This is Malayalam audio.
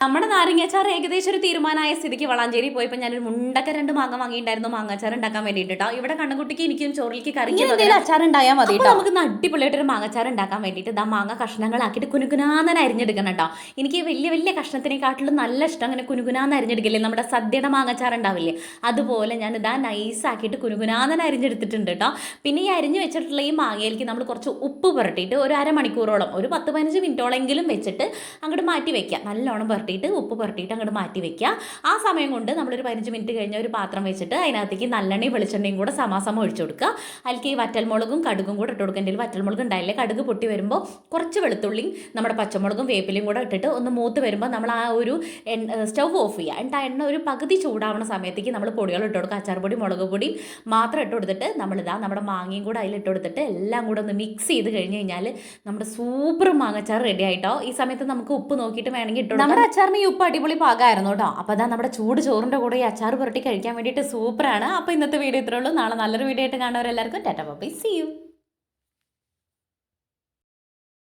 നമ്മുടെ നാരങ്ങാച്ചാർ ഏകദേശം ഒരു തീരുമാനമായ സ്ഥിതിക്ക് വളാഞ്ചേരി പോയപ്പോൾ ഞാനൊരു മുണ്ടൊക്കെ 2 മാങ്ങ വാങ്ങിയിട്ടുണ്ടായിരുന്നു മാങ്ങാച്ചാർ ഉണ്ടാക്കാൻ വേണ്ടിയിട്ട് കേട്ടോ. ഇവിടെ കണ്ണുകുട്ടിക്ക് എനിക്കും ചോറിലേക്ക് കറിക്ക് അച്ചാർ ഉണ്ടായാൽ മതി. നമുക്ക് അടിപൊളിയായിട്ടൊരു മാങ്ങാച്ചാർ ഉണ്ടാക്കാൻ വേണ്ടിയിട്ട് മാങ്ങ കഷ്ണങ്ങളാക്കിയിട്ട് കുനുകുനാന്ന് അരിഞ്ഞെടുക്കണം കേട്ടോ. എനിക്ക് വലിയ വലിയ കഷ്ണത്തിനെക്കാട്ടിലും നല്ല ഇഷ്ടം അങ്ങനെ കുനുകുനാന്ന് അരിഞ്ഞെടുക്കില്ലേ, നമ്മുടെ സദ്യയുടെ മാങ്ങാച്ചാർ ഉണ്ടാവില്ലേ, അതുപോലെ ഞാൻ നൈസാക്കിയിട്ട് കുനുകുനാന്ന് അരിഞ്ഞെടുത്തിട്ടുണ്ട് കേട്ടോ. പിന്നെ ഈ അരിഞ്ഞ് വെച്ചിട്ടുള്ള ഈ മാങ്ങയിലേക്ക് നമ്മൾ കുറച്ച് ഉപ്പ് പുരട്ടിയിട്ട് ഒരു അരമണിക്കൂറോളം ഒരു 10-15 മിനിറ്റോളെങ്കിലും വെച്ചിട്ട് അങ്ങോട്ട് മാറ്റി വെക്കുക. നല്ലോണം ഉപ്പ് പുരട്ടിയിട്ട് അങ്ങോട്ട് മാറ്റി വെക്കുക. ആ സമയം കൊണ്ട് നമ്മളൊരു 15 മിനിറ്റ് കഴിഞ്ഞ ഒരു പാത്രം വെച്ചിട്ട് അതിനകത്തേക്ക് നല്ലെണ്ണയും വെളിച്ചെണ്ണയും കൂടെ സമാസമം ഒഴിച്ചു കൊടുക്കുക. അതിലേക്ക് ഈ വറ്റൽമുളകും കടുകും കൂടെ ഇട്ട് കൊടുക്കുക. എൻ്റെ വറ്റൽമുളക് ഉണ്ടായില്ലേ, കടുക് പൊട്ടി വരുമ്പോൾ കുറച്ച് വെളുത്തുള്ളിയും നമ്മുടെ പച്ചമുളകും വേപ്പിലയും കൂടെ ഇട്ടിട്ട് ഒന്ന് മൂത്ത് വരുമ്പോൾ നമ്മൾ ആ ഒരു സ്റ്റവ് ഓഫ് ചെയ്യുക. എന്നിട്ട് ആ എണ്ണ ഒരു പകുതി ചൂടാവുന്ന സമയത്തേക്ക് നമ്മൾ പൊടികൾ ഇട്ട് കൊടുക്കുക. അച്ചാർ പൊടി, മുളക് പൊടി മാത്രം ഇട്ട് കൊടുത്തിട്ട് നമ്മുടെ മാങ്ങയും കൂടെ അതിലിട്ട് കൊടുത്തിട്ട് എല്ലാം കൂടെ ഒന്ന് മിക്സ് ചെയ്ത് കഴിഞ്ഞ് കഴിഞ്ഞാൽ നമ്മുടെ സൂപ്പർ മാങ്ങച്ചാർ റെഡി ആയിട്ടോ. ഈ സമയത്ത് നമുക്ക് ഉപ്പ് നോക്കിയിട്ട് വേണമെങ്കിൽ ഇട്ട് നമ്മുടെ അച്ചാറിന് ഈ ഉപ്പ് അടിപൊളി പാകമായിരുന്നു കേട്ടോ. അപ്പോൾ അതാ നമ്മുടെ ചൂട് ചോറിൻ്റെ കൂടെ ഈ അച്ചാർ പുരട്ടി കഴിക്കാൻ വേണ്ടിയിട്ട് സൂപ്പറാണ്. അപ്പോൾ ഇന്നത്തെ വീഡിയോ ഇത്രേ ഉള്ളൂ. നാളെ നല്ലൊരു വീഡിയോ ആയിട്ട് കാണുന്നവരെല്ലാവർക്കും ടാറ്റാ ബൈ, സീ യു.